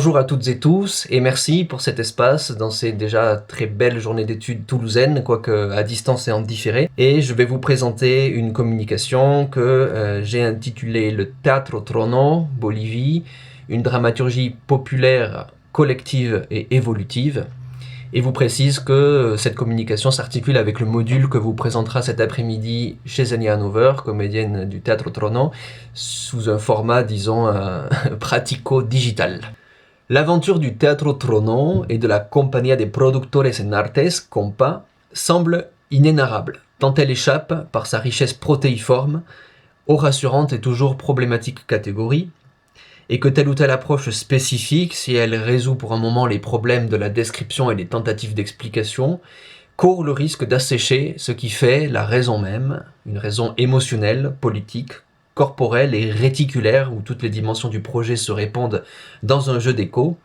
Bonjour à toutes et tous et merci pour cet espace dans ces déjà très belles journées d'études toulousaines, quoique à distance et en différé. Et je vais vous présenter une communication que j'ai intitulée Le Teatro Trono, Bolivie, une dramaturgie populaire, collective et évolutive. Et vous précise que cette communication s'articule avec le module que vous présentera cet après-midi chez Xenia Hanover, comédienne du Teatro Trono, sous un format, disons, pratico-digital. L'aventure du Teatro Trono et de la Compañía de Productores en Artes, COMPA, semble inénarrable, tant elle échappe, par sa richesse protéiforme, aux rassurantes et toujours problématiques catégories, et que telle ou telle approche spécifique, si elle résout pour un moment les problèmes de la description et les tentatives d'explication, court le risque d'assécher ce qui fait la raison même, une raison émotionnelle, politique, corporelle et réticulaire, où toutes les dimensions du projet se répondent dans un jeu d'écho,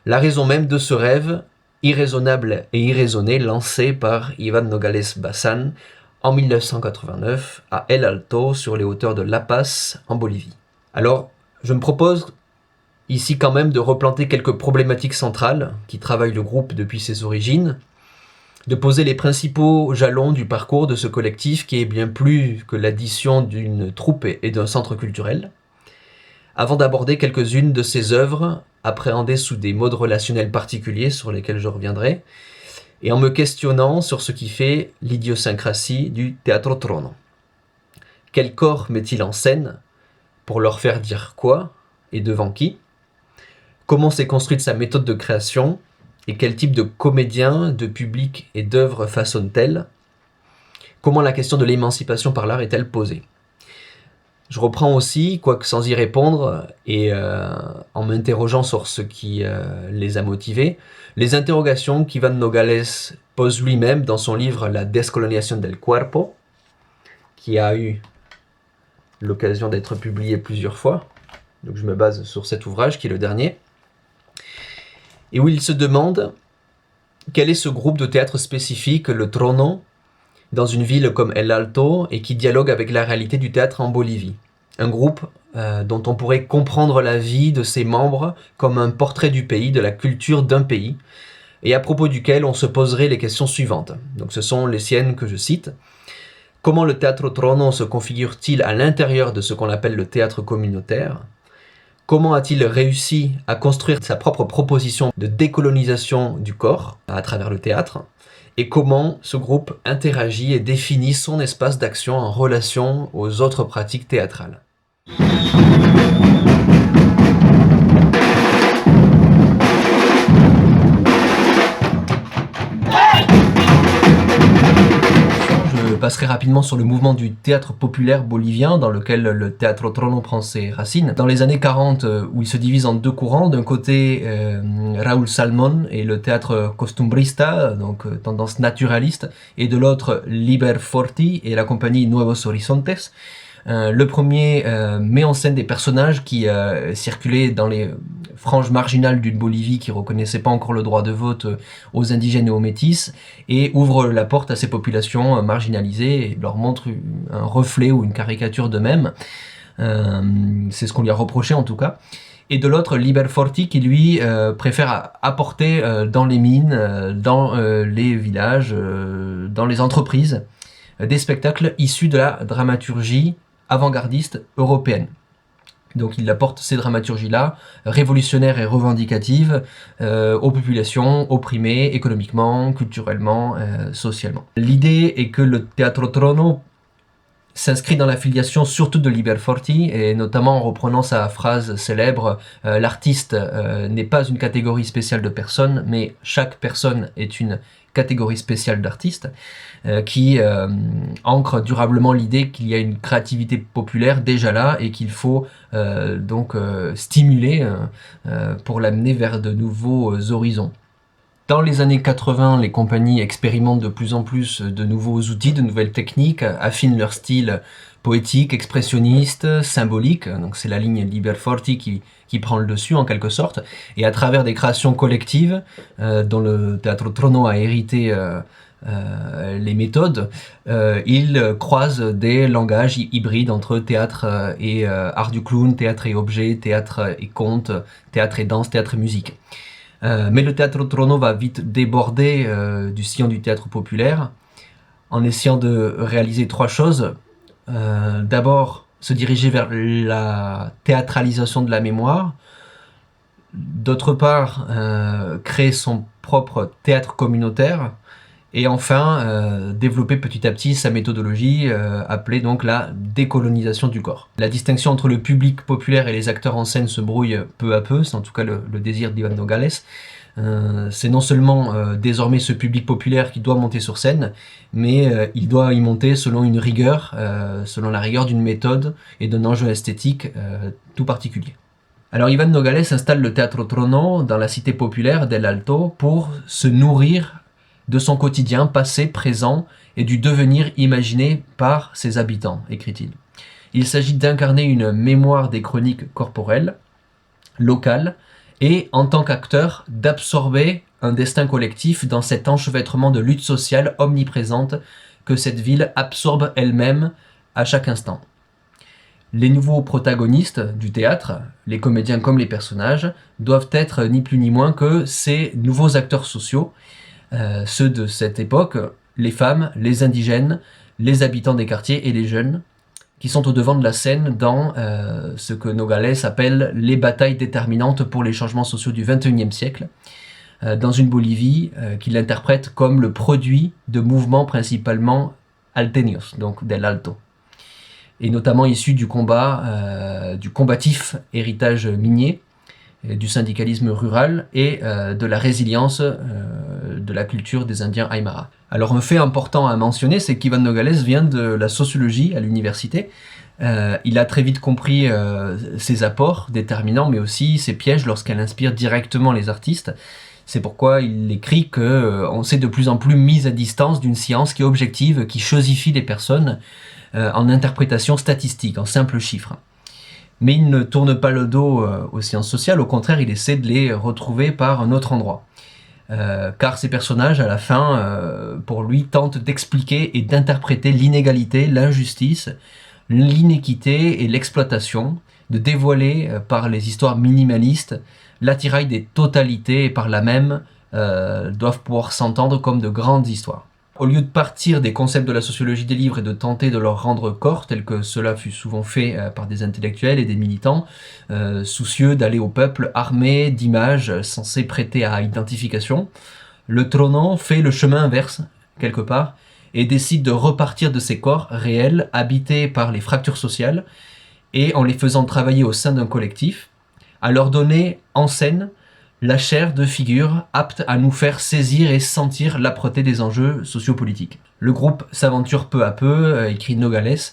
la raison même de ce rêve irraisonnable et irraisonné lancé par Iván Nogales Bazán en 1989 à El Alto, sur les hauteurs de La Paz, en Bolivie. Alors, je me propose ici quand même de replanter quelques problématiques centrales qui travaillent le groupe depuis ses origines, de poser les principaux jalons du parcours de ce collectif qui est bien plus que l'addition d'une troupe et d'un centre culturel, avant d'aborder quelques-unes de ses œuvres, appréhendées sous des modes relationnels particuliers sur lesquels je reviendrai, et en me questionnant sur ce qui fait l'idiosyncrasie du Teatro Trono. Quel corps met-il en scène? Pour leur faire dire quoi? Et devant qui? Comment s'est construite sa méthode de création? Et quel type de comédien, de public et d'œuvre façonne-t-elle? Comment la question de l'émancipation par l'art est-elle posée? Je reprends aussi, quoique sans y répondre, et en m'interrogeant sur ce qui les a motivés, les interrogations qu'Iván Nogales pose lui-même dans son livre La descolonización del cuerpo, qui a eu l'occasion d'être publié plusieurs fois. Donc je me base sur cet ouvrage qui est le dernier. Et où il se demande quel est ce groupe de théâtre spécifique, le Trono, dans une ville comme El Alto, et qui dialogue avec la réalité du théâtre en Bolivie. Un groupe dont on pourrait comprendre la vie de ses membres comme un portrait du pays, de la culture d'un pays, et à propos duquel on se poserait les questions suivantes. Donc ce sont les siennes que je cite. Comment le Teatro Trono se configure-t-il à l'intérieur de ce qu'on appelle le théâtre communautaire? Comment a-t-il réussi à construire sa propre proposition de décolonisation du corps à travers le théâtre? Et comment ce groupe interagit et définit son espace d'action en relation aux autres pratiques théâtrales? Je passerai rapidement sur le mouvement du théâtre populaire bolivien dans lequel le Teatro Trono prend ses racines. Dans les années 40, où il se divise en deux courants, d'un côté Raúl Salmón et le théâtre costumbrista, donc tendance naturaliste, et de l'autre Liber Forti et la compagnie Nuevos Horizontes. Le premier met en scène des personnages qui circulaient dans les franges marginales d'une Bolivie qui reconnaissait pas encore le droit de vote aux indigènes et aux métis, et ouvre la porte à ces populations marginalisées et leur montre un reflet ou une caricature d'eux-mêmes. C'est ce qu'on lui a reproché en tout cas. Et de l'autre, Liber Forti, qui lui préfère apporter dans les mines, dans les villages, dans les entreprises, des spectacles issus de la dramaturgie avant-gardiste européenne. Donc il apporte ces dramaturgies-là, révolutionnaires et revendicatives, aux populations opprimées économiquement, culturellement, socialement. L'idée est que le Teatro Trono s'inscrit dans la filiation surtout de Liber Forti, et notamment en reprenant sa phrase célèbre « L'artiste n'est pas une catégorie spéciale de personnes, mais chaque personne est une catégorie spéciale d'artistes », qui ancre durablement l'idée qu'il y a une créativité populaire déjà là et qu'il faut donc stimuler pour l'amener vers de nouveaux horizons. Dans les années 80, les compagnies expérimentent de plus en plus de nouveaux outils, de nouvelles techniques, affinent leur style poétique, expressionniste, symbolique. Donc c'est la ligne Liber Forti qui prend le dessus en quelque sorte. Et à travers des créations collectives, dont le Teatro Trono a hérité les méthodes, il croise des langages hybrides entre théâtre et art du clown, théâtre et objet, théâtre et conte, théâtre et danse, théâtre et musique. Mais le Teatro Trono va vite déborder du sillon du théâtre populaire en essayant de réaliser 3 choses. D'abord, se diriger vers la théâtralisation de la mémoire. D'autre part, créer son propre théâtre communautaire. Et enfin, développer petit à petit sa méthodologie, appelée donc la décolonisation du corps. La distinction entre le public populaire et les acteurs en scène se brouille peu à peu, c'est en tout cas le désir d'Iván Nogales. C'est non seulement désormais ce public populaire qui doit monter sur scène, mais il doit y monter selon une rigueur, selon la rigueur d'une méthode et d'un enjeu esthétique tout particulier. Alors Iván Nogales installe le Teatro Trono dans la cité populaire d'El Alto pour se nourrir de son quotidien passé, présent et du devenir imaginé par ses habitants, écrit-il. Il s'agit d'incarner une mémoire des chroniques corporelles, locales, et en tant qu'acteur, d'absorber un destin collectif dans cet enchevêtrement de lutte sociale omniprésente que cette ville absorbe elle-même à chaque instant. Les nouveaux protagonistes du théâtre, les comédiens comme les personnages, doivent être ni plus ni moins que ces nouveaux acteurs sociaux, ceux de cette époque, les femmes, les indigènes, les habitants des quartiers et les jeunes, qui sont au devant de la scène dans ce que Nogales appelle les batailles déterminantes pour les changements sociaux du XXIe siècle, dans une Bolivie qu'il interprète comme le produit de mouvements principalement alteños, donc del Alto, et notamment issus du combat, du combatif héritage minier, du syndicalisme rural et de la résilience de la culture des Indiens Aymara. Alors un fait important à mentionner, c'est qu'Iván Nogales vient de la sociologie à l'université. Il a très vite compris ses apports déterminants, mais aussi ses pièges lorsqu'elle inspire directement les artistes. C'est pourquoi il écrit qu'on s'est de plus en plus mis à distance d'une science qui est objective, qui chosifie les personnes en interprétation statistique, en simples chiffres. Mais il ne tourne pas le dos aux sciences sociales, au contraire, il essaie de les retrouver par un autre endroit. Car ces personnages, à la fin, pour lui, tentent d'expliquer et d'interpréter l'inégalité, l'injustice, l'inéquité et l'exploitation, de dévoiler par les histoires minimalistes l'attirail des totalités et par là même doivent pouvoir s'entendre comme de grandes histoires. Au lieu de partir des concepts de la sociologie des livres et de tenter de leur rendre corps, tel que cela fut souvent fait par des intellectuels et des militants, soucieux d'aller au peuple armé d'images censées prêter à identification, le Trono fait le chemin inverse, quelque part, et décide de repartir de ces corps réels, habités par les fractures sociales, et en les faisant travailler au sein d'un collectif, à leur donner en scène la chair de figures apte à nous faire saisir et sentir l'âpreté des enjeux sociopolitiques. Le groupe s'aventure peu à peu, écrit Nogales,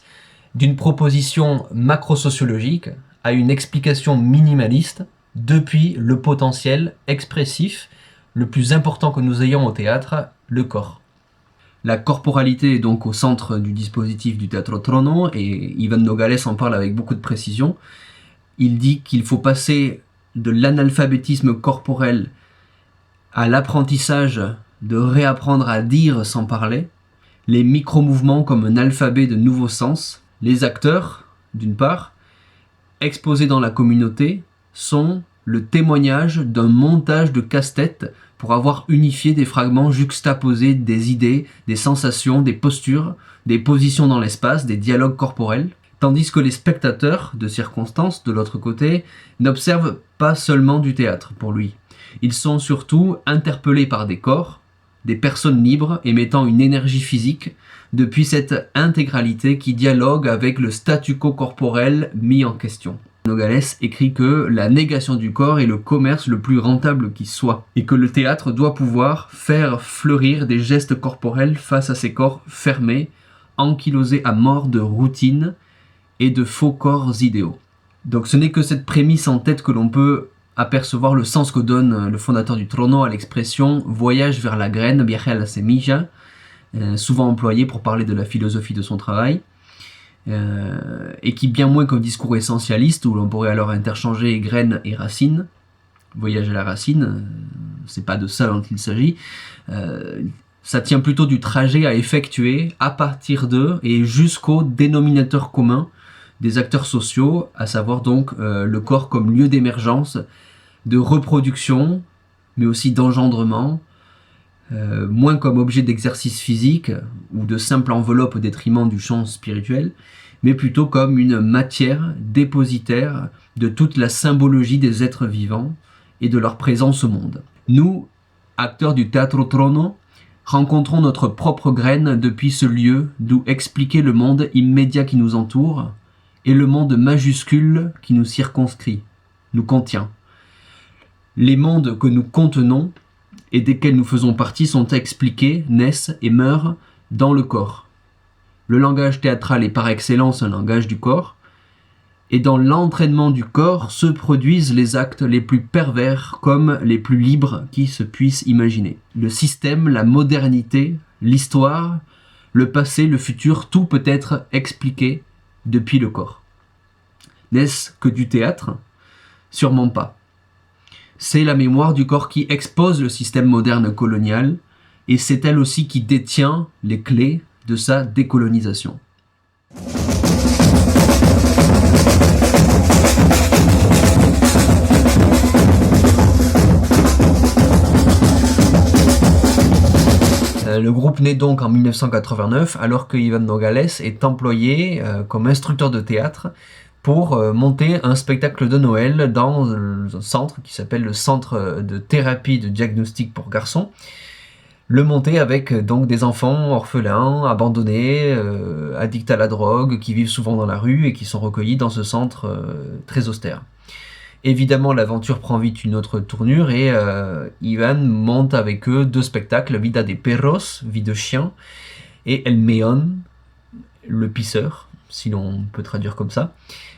d'une proposition macro-sociologique à une explication minimaliste depuis le potentiel expressif le plus important que nous ayons au théâtre, le corps. La corporalité est donc au centre du dispositif du Teatro Trono et Iván Nogales en parle avec beaucoup de précision. Il dit qu'il faut passer de l'analphabétisme corporel à l'apprentissage de réapprendre à dire sans parler, les micro-mouvements comme un alphabet de nouveaux sens, les acteurs, d'une part, exposés dans la communauté, sont le témoignage d'un montage de casse-tête pour avoir unifié des fragments juxtaposés des idées, des sensations, des postures, des positions dans l'espace, des dialogues corporels, tandis que les spectateurs de circonstance, de l'autre côté, n'observent pas seulement du théâtre pour lui. Ils sont surtout interpellés par des corps, des personnes libres émettant une énergie physique, depuis cette intégralité qui dialogue avec le statu quo corporel mis en question. Nogales écrit que la négation du corps est le commerce le plus rentable qui soit, et que le théâtre doit pouvoir faire fleurir des gestes corporels face à ces corps fermés, ankylosés à mort de routine et de faux corps idéaux. Donc ce n'est que cette prémisse en tête que l'on peut apercevoir le sens que donne le fondateur du Trono à l'expression « voyage vers la graine », viaje a la semilla, souvent employé pour parler de la philosophie de son travail, et qui, bien moins qu'un discours essentialiste, où l'on pourrait alors interchanger graine et racine, voyage à la racine, c'est pas de ça dont il s'agit, Ça tient plutôt du trajet à effectuer à partir d'eux et jusqu'au dénominateur commun des acteurs sociaux, à savoir donc le corps comme lieu d'émergence, de reproduction, mais aussi d'engendrement, moins comme objet d'exercice physique ou de simple enveloppe au détriment du champ spirituel, mais plutôt comme une matière dépositaire de toute la symbologie des êtres vivants et de leur présence au monde. Nous, acteurs du Teatro Trono, rencontrons notre propre graine depuis ce lieu d'où expliquer le monde immédiat qui nous entoure et le monde majuscule qui nous circonscrit, nous contient. Les mondes que nous contenons et desquels nous faisons partie sont expliqués, naissent et meurent dans le corps. Le langage théâtral est par excellence un langage du corps, et dans l'entraînement du corps se produisent les actes les plus pervers comme les plus libres qui se puissent imaginer. Le système, la modernité, l'histoire, le passé, le futur, tout peut être expliqué depuis le corps. N'est-ce que du théâtre ? Sûrement pas. C'est la mémoire du corps qui expose le système moderne colonial, et c'est elle aussi qui détient les clés de sa décolonisation. Le groupe naît donc en 1989 alors que Iván Nogales est employé comme instructeur de théâtre pour monter un spectacle de Noël dans un centre qui s'appelle le Centre de thérapie de diagnostic pour garçons. Le monter avec donc des enfants orphelins, abandonnés, addicts à la drogue, qui vivent souvent dans la rue et qui sont recueillis dans ce centre très austère. Évidemment, l'aventure prend vite une autre tournure et Ivan monte avec eux 2 spectacles, Vida de Perros, Vie de chien, et El Meón, le pisseur, si l'on peut traduire comme ça,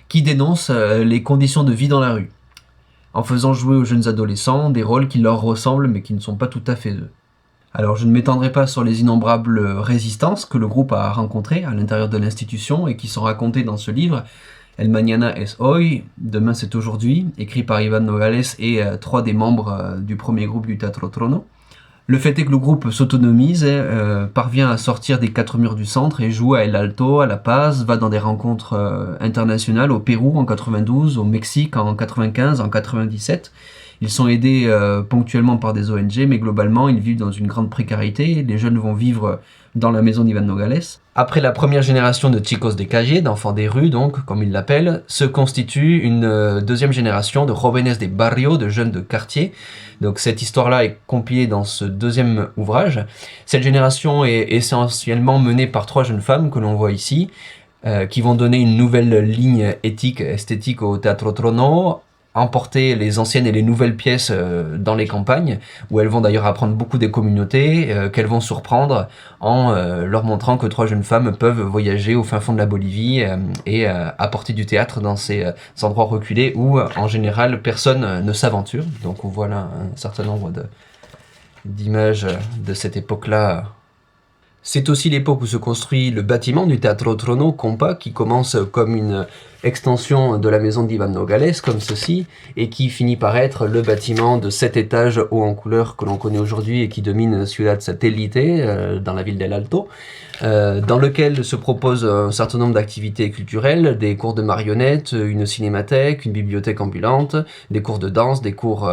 qui dénonce les conditions de vie dans la rue, en faisant jouer aux jeunes adolescents des rôles qui leur ressemblent mais qui ne sont pas tout à fait eux. Alors je ne m'étendrai pas sur les innombrables résistances que le groupe a rencontrées à l'intérieur de l'institution et qui sont racontées dans ce livre, El Mañana es hoy, Demain c'est aujourd'hui, écrit par Iván Nogales et 3 des membres du premier groupe du Teatro Trono. Le fait est que le groupe s'autonomise, parvient à sortir des 4 murs du centre et joue à El Alto, à La Paz, va dans des rencontres internationales au Pérou en 92, au Mexique en 95, en 97. Ils sont aidés ponctuellement par des ONG, mais globalement, ils vivent dans une grande précarité. Les jeunes vont vivre dans la maison d'Iván Nogales. Après la première génération de chicos de calle, d'enfants des rues, donc, comme ils l'appellent, se constitue une deuxième génération de jóvenes de barrio, de jeunes de quartier. Donc cette histoire-là est compilée dans ce deuxième ouvrage. Cette génération est essentiellement menée par 3 jeunes femmes que l'on voit ici, qui vont donner une nouvelle ligne éthique, esthétique au Teatro Trono, emporter les anciennes et les nouvelles pièces dans les campagnes, où elles vont d'ailleurs apprendre beaucoup des communautés, qu'elles vont surprendre en leur montrant que 3 jeunes femmes peuvent voyager au fin fond de la Bolivie et apporter du théâtre dans ces endroits reculés où en général personne ne s'aventure. Donc on voit là un certain nombre d'images de cette époque-là. C'est aussi l'époque où se construit le bâtiment du Teatro Trono Compa, qui commence comme une extension de la maison d'Iván Nogales, comme ceci, et qui finit par être le bâtiment de 7 étages haut en couleur que l'on connaît aujourd'hui et qui domine Ciudad Satélite, dans la ville d'El Alto, dans lequel se proposent un certain nombre d'activités culturelles, des cours de marionnettes, une cinémathèque, une bibliothèque ambulante, des cours de danse, des cours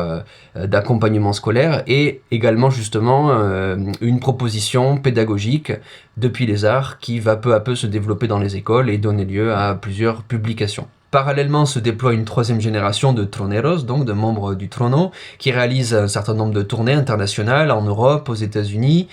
d'accompagnement scolaire, et également justement une proposition pédagogique depuis les arts qui va peu à peu se développer dans les écoles et donner lieu à plusieurs publications. Parallèlement se déploie une 3e génération de troneros, donc de membres du Trono, qui réalise un certain nombre de tournées internationales en Europe, aux États-Unis,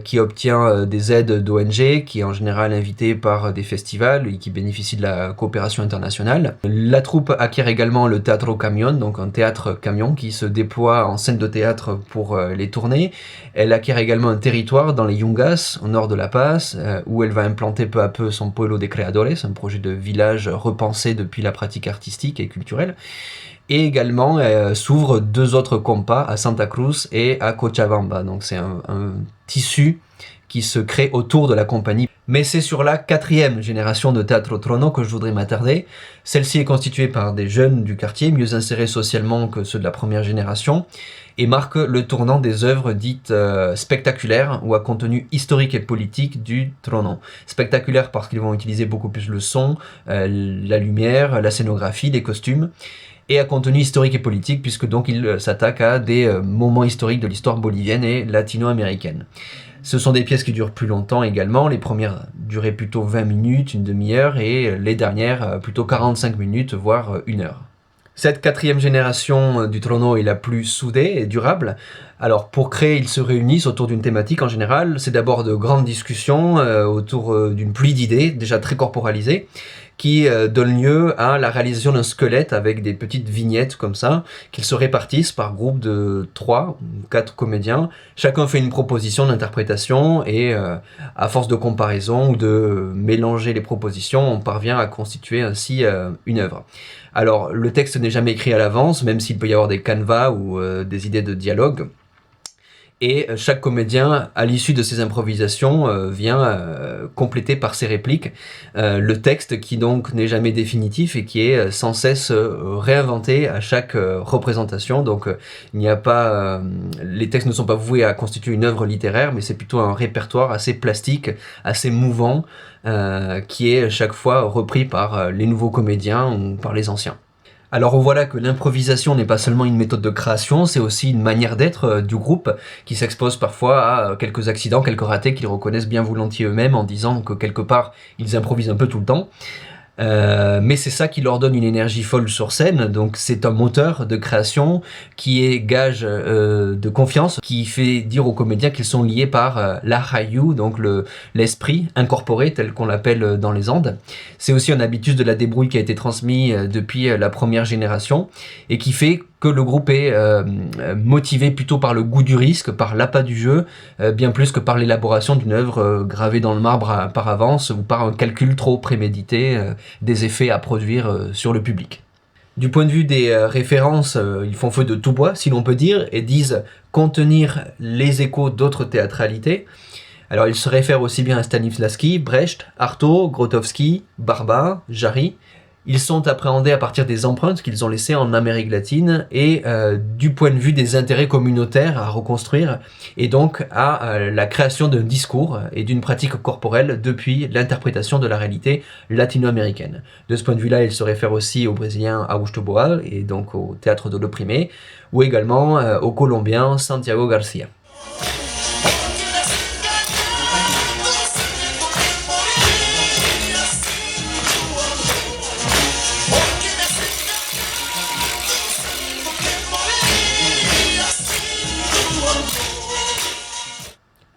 qui obtient des aides d'ONG, qui est en général invitée par des festivals et qui bénéficie de la coopération internationale. La troupe acquiert également le Teatro Camión, donc un théâtre camion qui se déploie en scène de théâtre pour les tournées. Elle acquiert également un territoire dans les Yungas, au nord de La Paz, où elle va implanter peu à peu son Pueblo de Creadores, un projet de village repensé depuis la pratique artistique et culturelle. Et également s'ouvrent 2 autres compas à Santa Cruz et à Cochabamba. Donc c'est un tissu qui se crée autour de la compagnie. Mais c'est sur la 4e génération de Teatro Trono que je voudrais m'attarder. Celle-ci est constituée par des jeunes du quartier, mieux insérés socialement que ceux de la première génération, et marque le tournant des œuvres dites spectaculaires ou à contenu historique et politique du Trono. Spectaculaires parce qu'ils vont utiliser beaucoup plus le son, la lumière, la scénographie, les costumes, et à contenu historique et politique puisque donc il s'attaque à des moments historiques de l'histoire bolivienne et latino-américaine. Ce sont des pièces qui durent plus longtemps également, les premières duraient plutôt 20 minutes, une demi-heure, et les dernières plutôt 45 minutes, voire 1 heure. Cette 4e génération du Trono est la plus soudée et durable. Alors pour créer, ils se réunissent autour d'une thématique en général. C'est d'abord de grandes discussions autour d'une pluie d'idées, déjà très corporalisées, qui donne lieu à la réalisation d'un squelette avec des petites vignettes comme ça, qu'ils se répartissent par groupe de 3 ou 4 comédiens. Chacun fait une proposition d'interprétation et à force de comparaison ou de mélanger les propositions, on parvient à constituer ainsi une œuvre. Alors le texte n'est jamais écrit à l'avance, même s'il peut y avoir des canevas ou des idées de dialogue. Et chaque comédien, à l'issue de ses improvisations, vient compléter par ses répliques le texte qui donc n'est jamais définitif et qui est sans cesse réinventé à chaque représentation. Donc il n'y a pas, les textes ne sont pas voués à constituer une œuvre littéraire, mais c'est plutôt un répertoire assez plastique, assez mouvant, qui est chaque fois repris par les nouveaux comédiens ou par les anciens. Alors voilà que l'improvisation n'est pas seulement une méthode de création, c'est aussi une manière d'être du groupe qui s'expose parfois à quelques accidents, quelques ratés qu'ils reconnaissent bien volontiers eux-mêmes en disant que quelque part ils improvisent un peu tout le temps. Mais c'est ça qui leur donne une énergie folle sur scène, donc c'est un moteur de création qui est gage de confiance, qui fait dire aux comédiens qu'ils sont liés par l'Ahayu, donc l'esprit incorporé tel qu'on l'appelle dans les Andes. C'est aussi un habitus de la débrouille qui a été transmis depuis la première génération et qui fait que le groupe est motivé plutôt par le goût du risque, par l'appât du jeu, bien plus que par l'élaboration d'une œuvre gravée dans le marbre par avance ou par un calcul trop prémédité des effets à produire sur le public. Du point de vue des références, ils font feu de tout bois, si l'on peut dire, et disent contenir les échos d'autres théâtralités. Alors ils se réfèrent aussi bien à Stanislavski, Brecht, Artaud, Grotowski, Barba, Jarry. Ils sont appréhendés à partir des empreintes qu'ils ont laissées en Amérique latine et du point de vue des intérêts communautaires à reconstruire et donc à la création d'un discours et d'une pratique corporelle depuis l'interprétation de la réalité latino-américaine. De ce point de vue-là, ils se réfèrent aussi au Brésilien Augusto Boal et donc au théâtre de l'opprimé ou également au Colombien Santiago Garcia.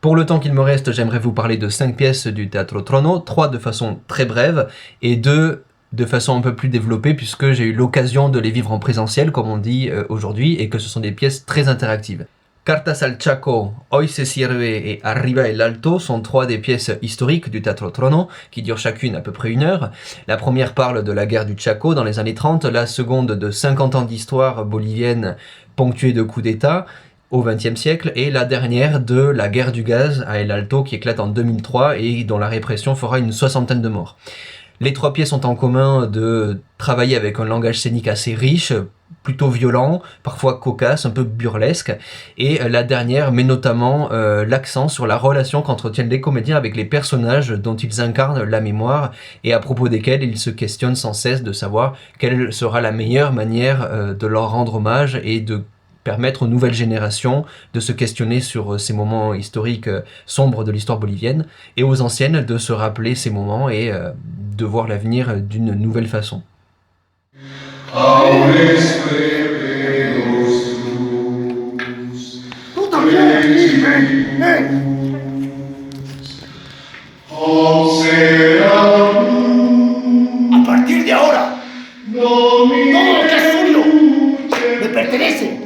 Pour le temps qu'il me reste, j'aimerais vous parler de 5 pièces du Teatro Trono, 3 de façon très brève et 2 de façon un peu plus développée puisque j'ai eu l'occasion de les vivre en présentiel comme on dit aujourd'hui et que ce sont des pièces très interactives. Cartas al Chaco, Hoy se sirve et Arriba el Alto sont 3 des pièces historiques du Teatro Trono qui durent chacune à peu près 1 heure. La première parle de la guerre du Chaco dans les années 30, la seconde de 50 ans d'histoire bolivienne ponctuée de coups d'État au XXe siècle, et la dernière de la guerre du gaz à El Alto qui éclate en 2003 et dont la répression fera une 60aine de morts. Les 3 pièces ont en commun de travailler avec un langage scénique assez riche, plutôt violent, parfois cocasse, un peu burlesque, et la dernière met notamment l'accent sur la relation qu'entretiennent les comédiens avec les personnages dont ils incarnent la mémoire et à propos desquels ils se questionnent sans cesse de savoir quelle sera la meilleure manière de leur rendre hommage et de permettre aux nouvelles générations de se questionner sur ces moments historiques sombres de l'histoire bolivienne et aux anciennes de se rappeler ces moments et de voir l'avenir d'une nouvelle façon. A partir de ahora, todo lo que es suyo me pertenece.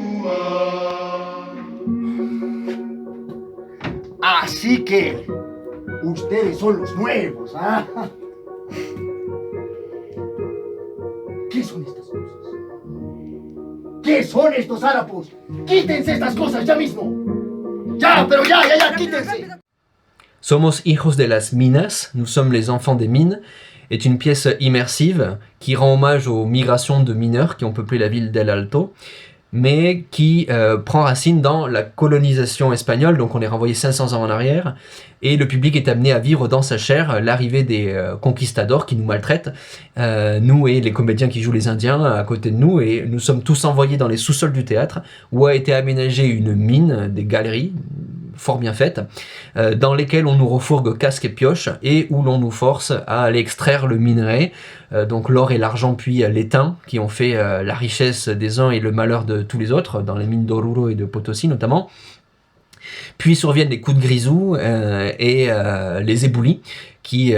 Así que ustedes son los nuevos, ¿ah? ¿Qué son estas cosas? ¿Qué son estos harapos? ¡Quítense estas cosas ya mismo! ¡Ya, pero ya, quítense! Somos hijos de las minas, nous sommes les enfants des mines, est une pièce immersive qui rend hommage aux migrations de mineurs qui ont peuplé la ville d'El Alto. mais qui prend racine dans la colonisation espagnole, donc on est renvoyé 500 ans en arrière, et le public est amené à vivre dans sa chair l'arrivée des conquistadors qui nous maltraitent, nous et les comédiens qui jouent les Indiens à côté de nous, et nous sommes tous envoyés dans les sous-sols du théâtre, où a été aménagée une mine, des galeries, fort bien faites, dans lesquelles on nous refourgue casque et pioche, et où l'on nous force à aller extraire le minerai, donc l'or et l'argent puis l'étain, qui ont fait la richesse des uns et le malheur de tous les autres, dans les mines d'Oruro et de Potosi notamment. Puis surviennent les coups de grisou et les éboulis qui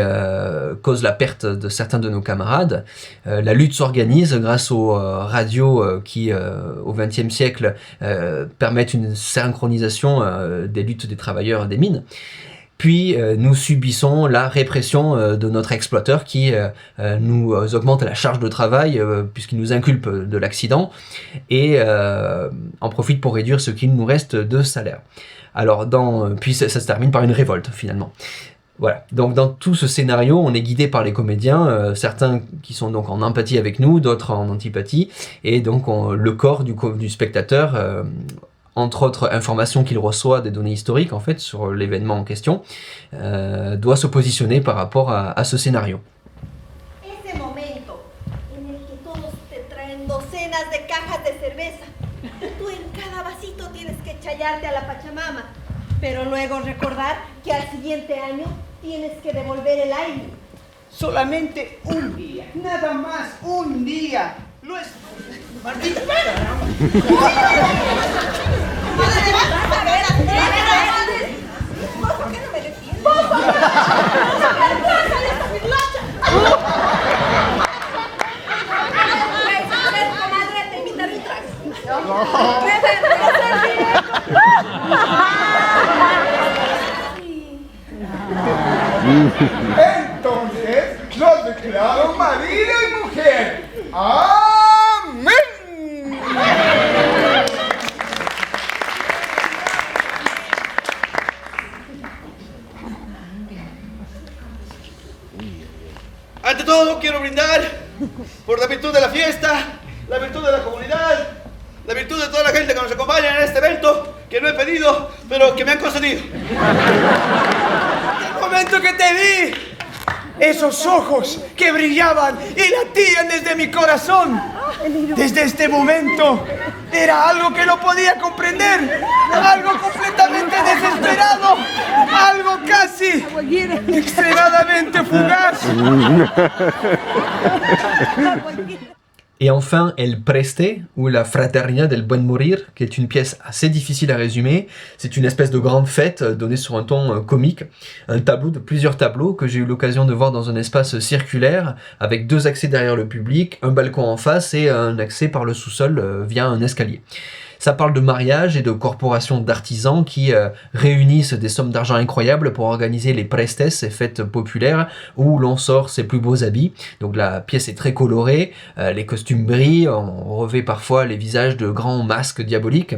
causent la perte de certains de nos camarades. La lutte s'organise grâce aux radios qui, au XXe siècle, permettent une synchronisation des luttes des travailleurs des mines. Puis nous subissons la répression de notre exploiteur qui nous augmente la charge de travail puisqu'il nous inculpe de l'accident et en profite pour réduire ce qu'il nous reste de salaire. Alors puis ça se termine par une révolte finalement. Voilà, donc dans tout ce scénario, on est guidé par les comédiens, certains qui sont donc en empathie avec nous, d'autres en antipathie, et donc le corps du spectateur, entre autres informations qu'il reçoit, des données historiques en fait sur l'événement en question, doit se positionner par rapport à ce scénario. Ese momento en el que todos te traen docenas de cajas de cerveza y tú en cada vasito tienes que chayarte a la Pachamama, pero luego recordar que al siguiente año tienes que devolver el aire. Solamente un día, nada más un día. Lo es... Martín, ¿Por qué no me defiendes? ¡Vos sos ¡Trásale esta pirlacha! Ven, comadre, te invitaré un trago. entonces los declaro marido y mujer. ¡Amén! Ante todo quiero brindar por la virtud de la fiesta, la virtud de la comunidad, la virtud de toda la gente que nos acompaña en este evento que no he pedido, pero que me han concedido. El momento que te vi, esos ojos que brillaban y latían desde mi corazón, desde este momento, era algo que no podía comprender, algo completamente desesperado, algo casi extremadamente fugaz. Et enfin, El Preste, ou la Fraternidad del Buen Morir, qui est une pièce assez difficile à résumer. C'est une espèce de grande fête donnée sur un ton comique. Un tableau de plusieurs tableaux que j'ai eu l'occasion de voir dans un espace circulaire, avec 2 accès derrière le public, un balcon en face et un accès par le sous-sol via un escalier. Ça parle de mariage et de corporations d'artisans qui réunissent des sommes d'argent incroyables pour organiser les prestes, ces fêtes populaires où l'on sort ses plus beaux habits. Donc la pièce est très colorée, les costumes brillent, on revêt parfois les visages de grands masques diaboliques.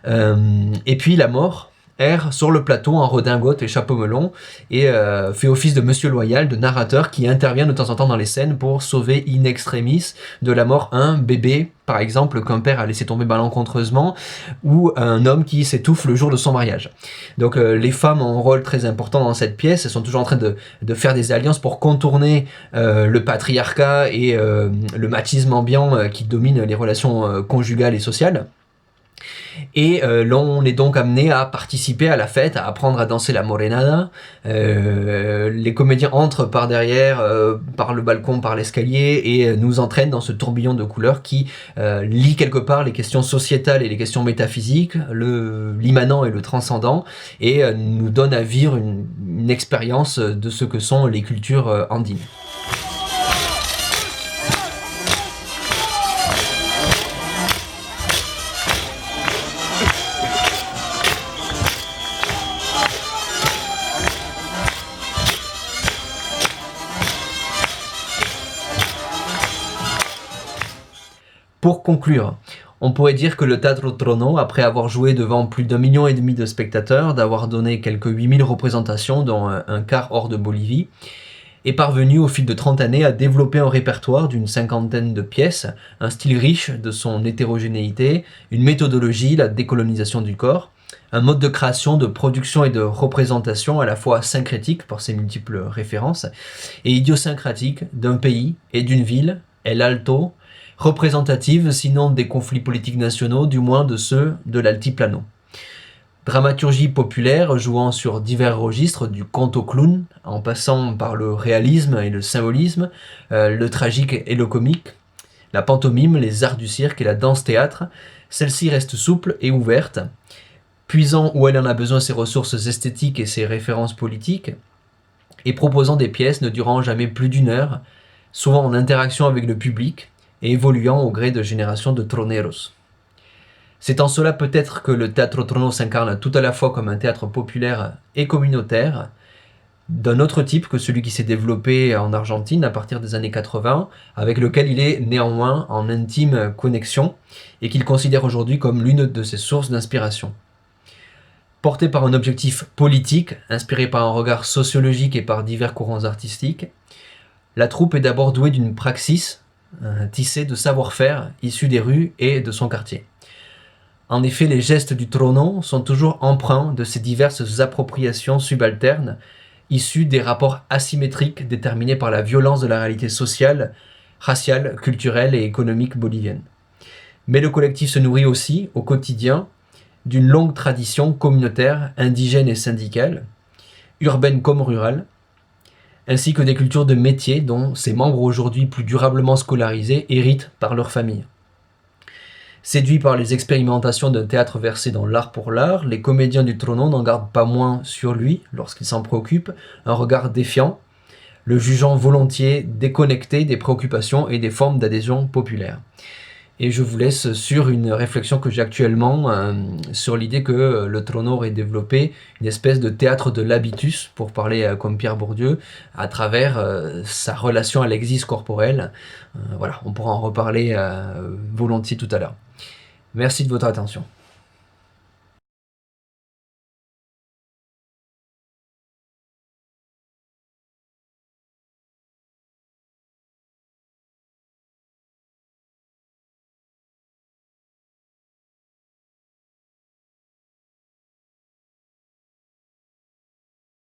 Et puis la mort erre sur le plateau en redingote et chapeau melon et fait office de monsieur loyal, de narrateur qui intervient de temps en temps dans les scènes pour sauver in extremis de la mort un bébé, par exemple, qu'un père a laissé tomber malencontreusement, ou un homme qui s'étouffe le jour de son mariage. Donc les femmes ont un rôle très important dans cette pièce, elles sont toujours en train de faire des alliances pour contourner le patriarcat et le machisme ambiant qui domine les relations conjugales et sociales. Et l'on est donc amené à participer à la fête, à apprendre à danser la morenada. Les comédiens entrent par derrière, par le balcon, par l'escalier et nous entraînent dans ce tourbillon de couleurs qui lie quelque part les questions sociétales et les questions métaphysiques, l'immanent et le transcendant, et nous donne à vivre une expérience de ce que sont les cultures andines. Pour conclure, on pourrait dire que le Teatro Trono, après avoir joué devant plus d'1,5 million de spectateurs, d'avoir donné quelques 8000 représentations, dont un quart hors de Bolivie, est parvenu au fil de 30 années à développer un répertoire d'une 50aine de pièces, un style riche de son hétérogénéité, une méthodologie, la décolonisation du corps, un mode de création, de production et de représentation à la fois syncrétique par ses multiples références et idiosyncratique d'un pays et d'une ville, El Alto, représentative sinon des conflits politiques nationaux, du moins de ceux de l'Altiplano. Dramaturgie populaire jouant sur divers registres, du conte au clown, en passant par le réalisme et le symbolisme, le tragique et le comique, la pantomime, les arts du cirque et la danse-théâtre, celle-ci reste souple et ouverte, puisant où elle en a besoin ses ressources esthétiques et ses références politiques, et proposant des pièces ne durant jamais plus d'1 heure, souvent en interaction avec le public et évoluant au gré de générations de troneros. C'est en cela peut-être que le Teatro Trono s'incarne tout à la fois comme un théâtre populaire et communautaire, d'un autre type que celui qui s'est développé en Argentine à partir des années 80, avec lequel il est néanmoins en intime connexion et qu'il considère aujourd'hui comme l'une de ses sources d'inspiration. Porté par un objectif politique, inspiré par un regard sociologique et par divers courants artistiques, la troupe est d'abord douée d'une praxis tissée de savoir-faire issu des rues et de son quartier. En effet, les gestes du trono sont toujours empreints de ces diverses appropriations subalternes issues des rapports asymétriques déterminés par la violence de la réalité sociale, raciale, culturelle et économique bolivienne. Mais le collectif se nourrit aussi, au quotidien, d'une longue tradition communautaire, indigène et syndicale, urbaine comme rurale, ainsi que des cultures de métier dont ses membres aujourd'hui plus durablement scolarisés héritent par leur famille. Séduits par les expérimentations d'un théâtre versé dans l'art pour l'art, les comédiens du Trono n'en gardent pas moins sur lui, lorsqu'il s'en préoccupe, un regard défiant, le jugeant volontiers déconnecté des préoccupations et des formes d'adhésion populaire. Et je vous laisse sur une réflexion que j'ai actuellement sur l'idée que le Trono aurait développé une espèce de théâtre de l'habitus, pour parler comme Pierre Bourdieu, à travers sa relation à l'exis corporel. Voilà, on pourra en reparler volontiers tout à l'heure. Merci de votre attention.